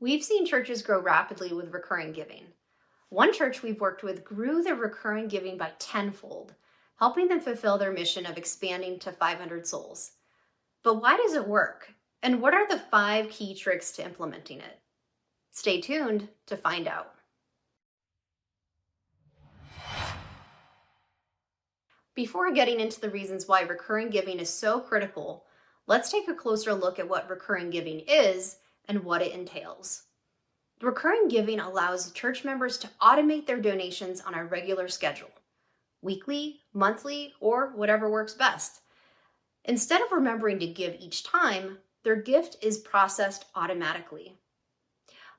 We've seen churches grow rapidly with recurring giving. One church we've worked with grew their recurring giving by tenfold, helping them fulfill their mission of expanding to 500 souls. But why does it work? And what are the 5 key tricks to implementing it? Stay tuned to find out. Before getting into the reasons why recurring giving is so critical, let's take a closer look at what recurring giving is and what it entails. Recurring giving allows church members to automate their donations on a regular schedule, weekly, monthly, or whatever works best. Instead of remembering to give each time, their gift is processed automatically.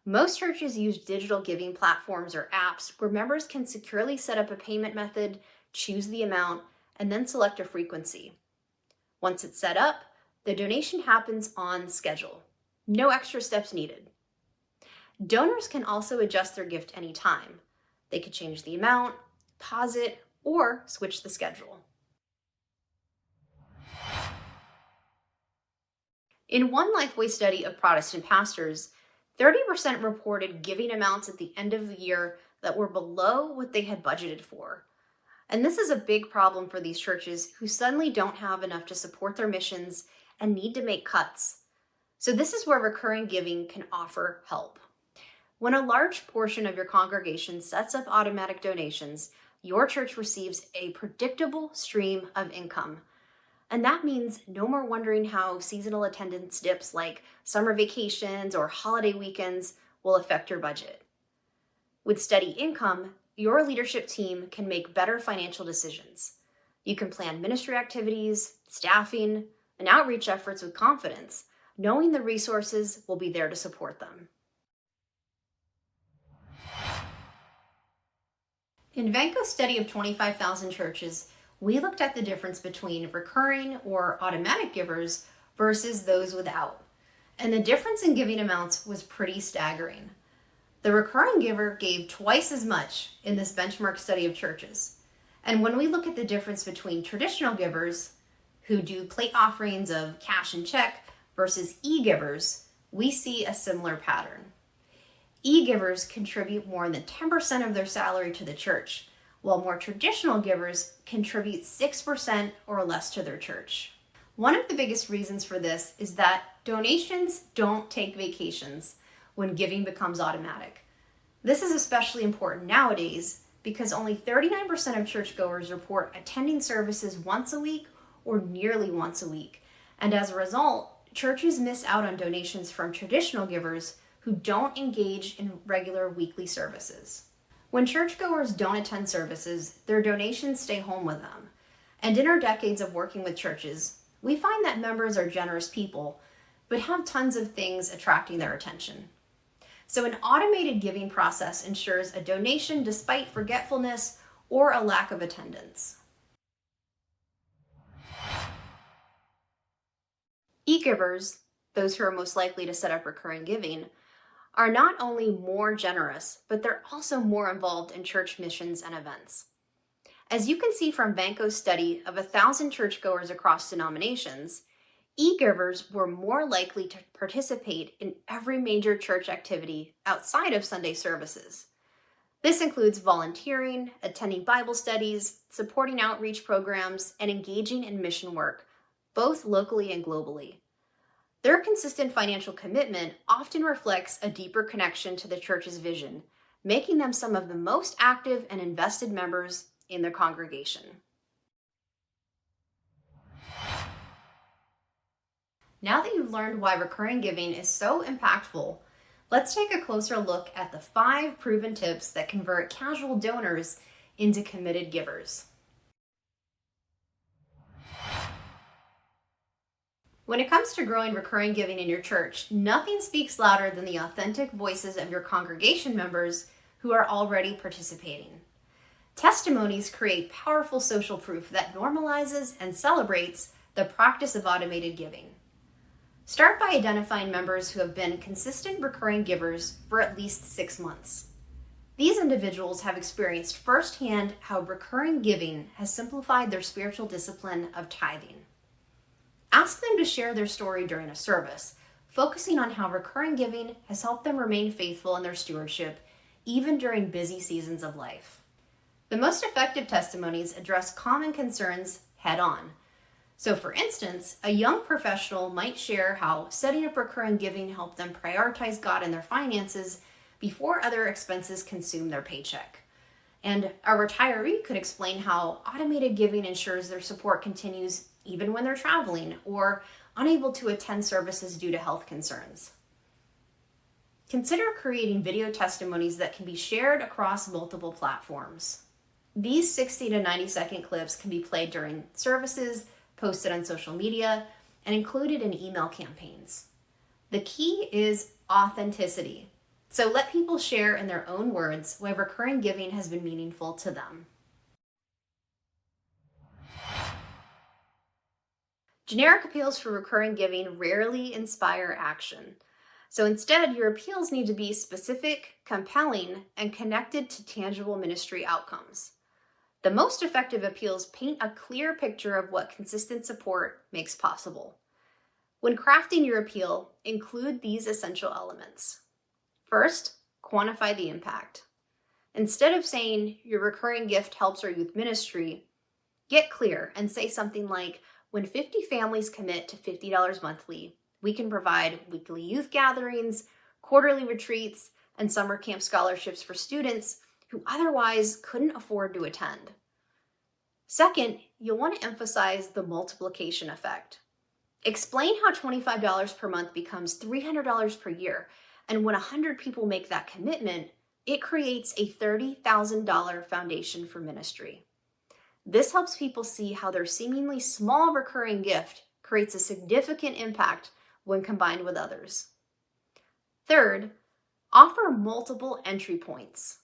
Most churches use digital giving platforms or apps where members can securely set up a payment method, choose the amount, and then select a frequency. Once it's set up, the donation happens on schedule. No extra steps needed. Donors can also adjust their gift anytime. They could change the amount, pause it, or switch the schedule. In one Lifeway study of Protestant pastors, 30% reported giving amounts at the end of the year that were below what they had budgeted for. And this is a big problem for these churches who suddenly don't have enough to support their missions and need to make cuts. So this is where recurring giving can offer help. When a large portion of your congregation sets up automatic donations, your church receives a predictable stream of income. And that means no more wondering how seasonal attendance dips like summer vacations or holiday weekends will affect your budget. With steady income, your leadership team can make better financial decisions. You can plan ministry activities, staffing, and outreach efforts with confidence, knowing the resources will be there to support them. In Vanco's study of 25,000 churches, we looked at the difference between recurring or automatic givers versus those without. And the difference in giving amounts was pretty staggering. The recurring giver gave twice as much in this benchmark study of churches. And when we look at the difference between traditional givers who do plate offerings of cash and check versus e-givers, we see a similar pattern. E-givers contribute more than 10% of their salary to the church, while more traditional givers contribute 6% or less to their church. One of the biggest reasons for this is that donations don't take vacations when giving becomes automatic. This is especially important nowadays because only 39% of churchgoers report attending services once a week or nearly once a week. And as a result, churches miss out on donations from traditional givers who don't engage in regular weekly services. When churchgoers don't attend services, their donations stay home with them. And in our decades of working with churches, we find that members are generous people, but have tons of things attracting their attention. So an automated giving process ensures a donation despite forgetfulness or a lack of attendance. E-givers, those who are most likely to set up recurring giving, are not only more generous, but they're also more involved in church missions and events. As you can see from Vanco's study of 1,000 churchgoers across denominations, e-givers were more likely to participate in every major church activity outside of Sunday services. This includes volunteering, attending Bible studies, supporting outreach programs, and engaging in mission work, both locally and globally. Their consistent financial commitment often reflects a deeper connection to the church's vision, making them some of the most active and invested members in their congregation. Now that you've learned why recurring giving is so impactful, let's take a closer look at the 5 proven tips that convert casual donors into committed givers. When it comes to growing recurring giving in your church, nothing speaks louder than the authentic voices of your congregation members who are already participating. Testimonies create powerful social proof that normalizes and celebrates the practice of automated giving. Start by identifying members who have been consistent recurring givers for at least 6 months. These individuals have experienced firsthand how recurring giving has simplified their spiritual discipline of tithing. Ask them to share their story during a service, focusing on how recurring giving has helped them remain faithful in their stewardship, even during busy seasons of life. The most effective testimonies address common concerns head on. So for instance, a young professional might share how setting up recurring giving helped them prioritize God in their finances before other expenses consume their paycheck. And a retiree could explain how automated giving ensures their support continues even when they're traveling or unable to attend services due to health concerns. Consider creating video testimonies that can be shared across multiple platforms. These 60 to 90-second clips can be played during services, posted on social media, and included in email campaigns. The key is authenticity. So let people share in their own words why recurring giving has been meaningful to them. Generic appeals for recurring giving rarely inspire action. So instead, your appeals need to be specific, compelling, and connected to tangible ministry outcomes. The most effective appeals paint a clear picture of what consistent support makes possible. When crafting your appeal, include these essential elements. First, quantify the impact. Instead of saying your recurring gift helps our youth ministry, get clear and say something like, when 50 families commit to $50 monthly, we can provide weekly youth gatherings, quarterly retreats, and summer camp scholarships for students who otherwise couldn't afford to attend. Second, you'll want to emphasize the multiplication effect. Explain how $25 per month becomes $300 per year, and when 100 people make that commitment, it creates a $30,000 foundation for ministry. This helps people see how their seemingly small recurring gift creates a significant impact when combined with others. Third, offer multiple entry points.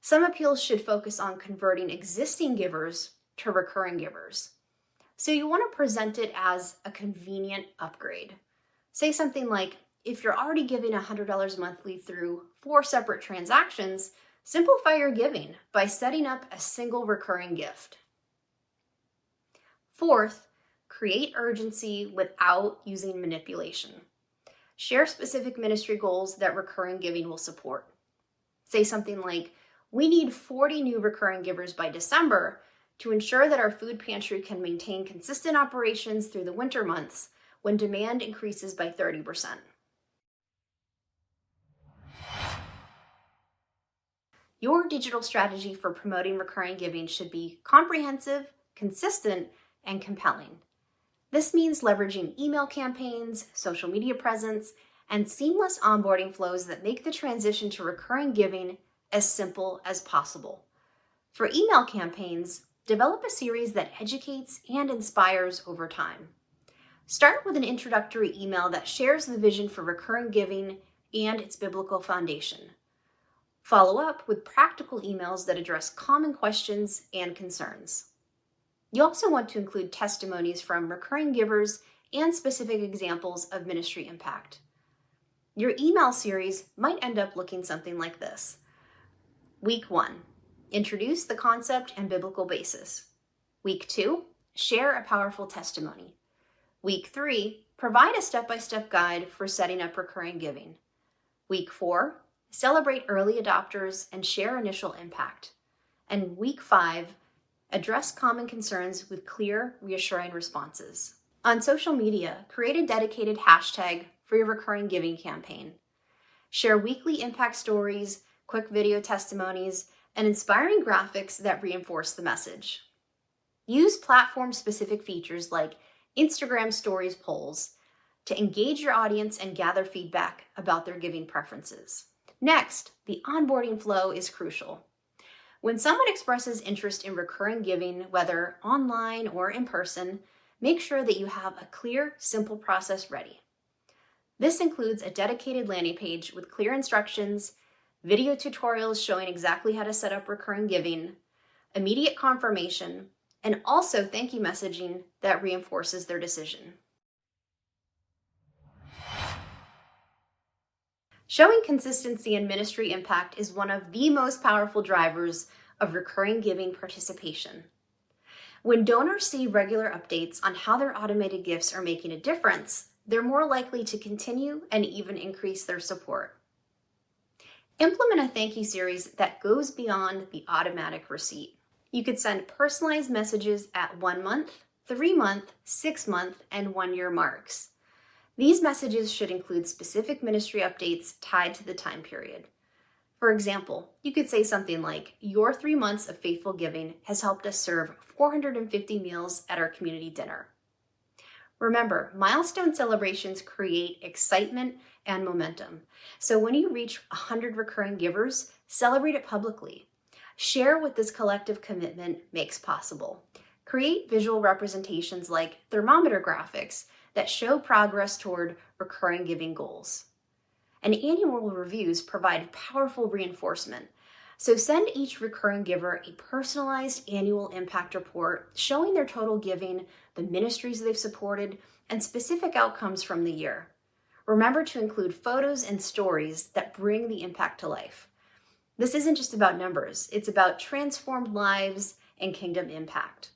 Some appeals should focus on converting existing givers to recurring givers. So you want to present it as a convenient upgrade. Say something like, if you're already giving $100 monthly through 4 separate transactions, simplify your giving by setting up a single recurring gift. Fourth, create urgency without using manipulation. Share specific ministry goals that recurring giving will support. Say something like, we need 40 new recurring givers by December to ensure that our food pantry can maintain consistent operations through the winter months when demand increases by 30%. Your digital strategy for promoting recurring giving should be comprehensive, consistent, and compelling. This means leveraging email campaigns, social media presence, and seamless onboarding flows that make the transition to recurring giving as simple as possible. For email campaigns, develop a series that educates and inspires over time. Start with an introductory email that shares the vision for recurring giving and its biblical foundation. Follow up with practical emails that address common questions and concerns. You also want to include testimonies from recurring givers and specific examples of ministry impact. Your email series might end up looking something like this. Week 1, introduce the concept and biblical basis. Week 2, share a powerful testimony. Week 3, provide a step-by-step guide for setting up recurring giving. Week 4, celebrate early adopters and share initial impact. And week 5, address common concerns with clear, reassuring responses. On social media, create a dedicated hashtag for your recurring giving campaign. Share weekly impact stories, quick video testimonies, and inspiring graphics that reinforce the message. Use platform-specific features like Instagram Stories polls to engage your audience and gather feedback about their giving preferences. Next, the onboarding flow is crucial. When someone expresses interest in recurring giving, whether online or in person, make sure that you have a clear, simple process ready. This includes a dedicated landing page with clear instructions, video tutorials showing exactly how to set up recurring giving, immediate confirmation, and also thank you messaging that reinforces their decision. Showing consistency and ministry impact is one of the most powerful drivers of recurring giving participation. When donors see regular updates on how their automated gifts are making a difference, they're more likely to continue and even increase their support. Implement a thank you series that goes beyond the automatic receipt. You could send personalized messages at 1 month, 3 month, 6 month, and 1 year marks. These messages should include specific ministry updates tied to the time period. For example, you could say something like, "Your 3 months of faithful giving has helped us serve 450 meals at our community dinner." Remember, milestone celebrations create excitement and momentum. So when you reach 100 recurring givers, celebrate it publicly. Share what this collective commitment makes possible. Create visual representations like thermometer graphics that show progress toward recurring giving goals. And annual reviews provide powerful reinforcement. So send each recurring giver a personalized annual impact report showing their total giving, the ministries they've supported, and specific outcomes from the year. Remember to include photos and stories that bring the impact to life. This isn't just about numbers, it's about transformed lives and kingdom impact.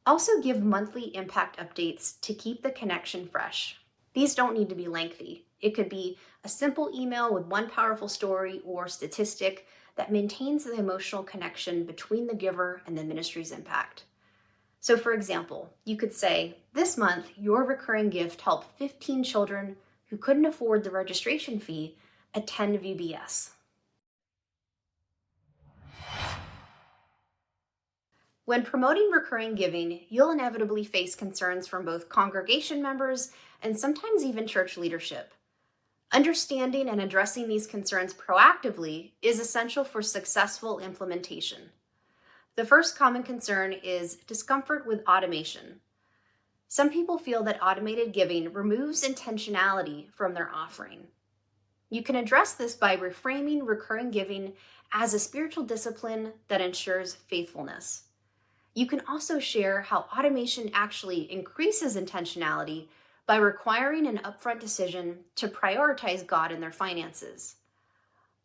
Also give monthly impact updates to keep the connection fresh. These don't need to be lengthy. It could be a simple email with one powerful story or statistic that maintains the emotional connection between the giver and the ministry's impact. So for example, you could say, "This month, your recurring gift helped 15 children who couldn't afford the registration fee attend VBS." When promoting recurring giving, you'll inevitably face concerns from both congregation members and sometimes even church leadership. Understanding and addressing these concerns proactively is essential for successful implementation. The first common concern is discomfort with automation. Some people feel that automated giving removes intentionality from their offering. You can address this by reframing recurring giving as a spiritual discipline that ensures faithfulness. You can also share how automation actually increases intentionality by requiring an upfront decision to prioritize God in their finances.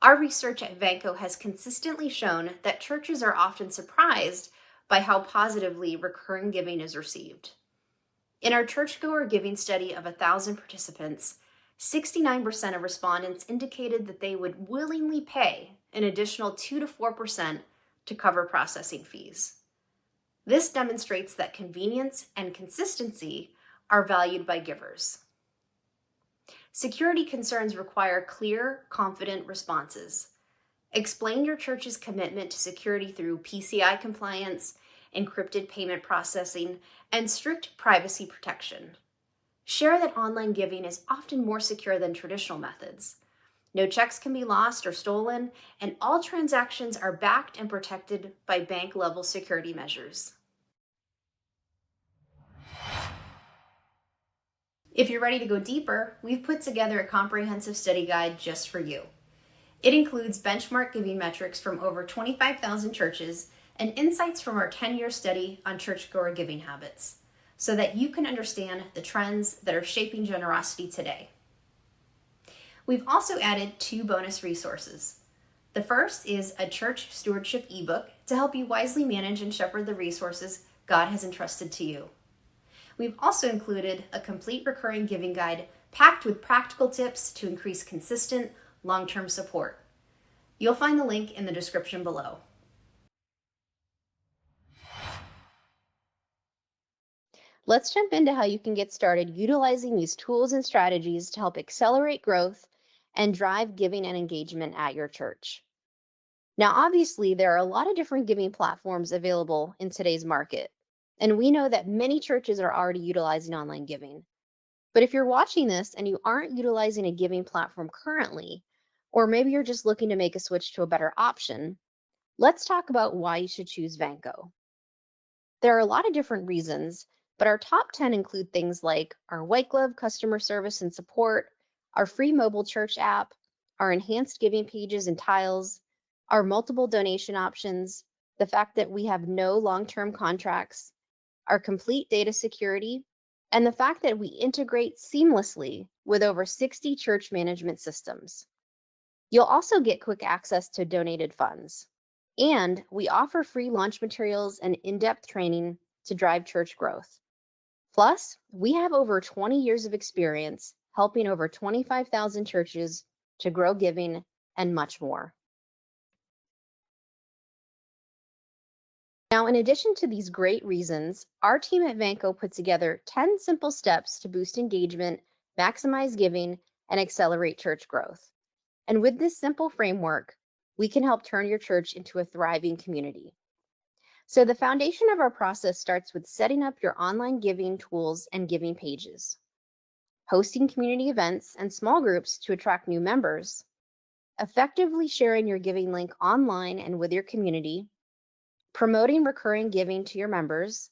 Our research at Vanco has consistently shown that churches are often surprised by how positively recurring giving is received. In our churchgoer giving study of 1,000 participants, 69% of respondents indicated that they would willingly pay an additional 2 to 4% to cover processing fees. This demonstrates that convenience and consistency are valued by givers. Security concerns require clear, confident responses. Explain your church's commitment to security through PCI compliance, encrypted payment processing, and strict privacy protection. Share that online giving is often more secure than traditional methods. No checks can be lost or stolen, and all transactions are backed and protected by bank-level security measures. If you're ready to go deeper, we've put together a comprehensive study guide just for you. It includes benchmark giving metrics from over 25,000 churches and insights from our 10-year study on churchgoer giving habits, so that you can understand the trends that are shaping generosity today. We've also added 2 bonus resources. The first is a church stewardship ebook to help you wisely manage and shepherd the resources God has entrusted to you. We've also included a complete recurring giving guide packed with practical tips to increase consistent, long-term support. You'll find the link in the description below. Let's jump into how you can get started utilizing these tools and strategies to help accelerate growth and drive giving and engagement at your church. Now, obviously, there are a lot of different giving platforms available in today's market, and we know that many churches are already utilizing online giving. But if you're watching this and you aren't utilizing a giving platform currently, or maybe you're just looking to make a switch to a better option, let's talk about why you should choose Vanco. There are a lot of different reasons, but our top 10 include things like our white glove customer service and support, our free mobile church app, our enhanced giving pages and tiles, our multiple donation options, the fact that we have no long-term contracts, our complete data security, and the fact that we integrate seamlessly with over 60 church management systems. You'll also get quick access to donated funds. And we offer free launch materials and in-depth training to drive church growth. Plus, we have over 20 years of experience helping over 25,000 churches to grow giving and much more. Now, in addition to these great reasons, our team at Vanco put together 10 simple steps to boost engagement, maximize giving, and accelerate church growth. And with this simple framework, we can help turn your church into a thriving community. So the foundation of our process starts with setting up your online giving tools and giving pages, hosting community events and small groups to attract new members, effectively sharing your giving link online and with your community, promoting recurring giving to your members,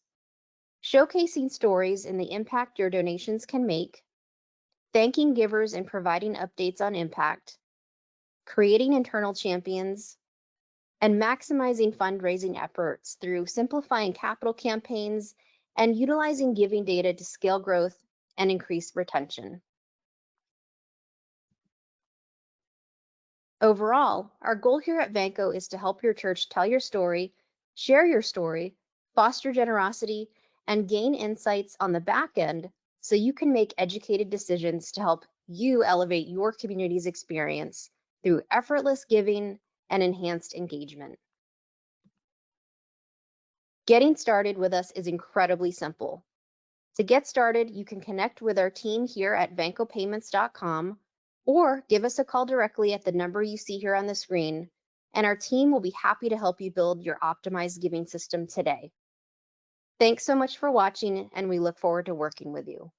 showcasing stories and the impact your donations can make, thanking givers and providing updates on impact, creating internal champions, and maximizing fundraising efforts through simplifying capital campaigns and utilizing giving data to scale growth and increase retention. Overall, our goal here at Vanco is to help your church tell your story, share your story, foster generosity, and gain insights on the back end so you can make educated decisions to help you elevate your community's experience through effortless giving and enhanced engagement. Getting started with us is incredibly simple. To get started, you can connect with our team here at vancopayments.com or give us a call directly at the number you see here on the screen, and our team will be happy to help you build your optimized giving system today. Thanks so much for watching, and we look forward to working with you.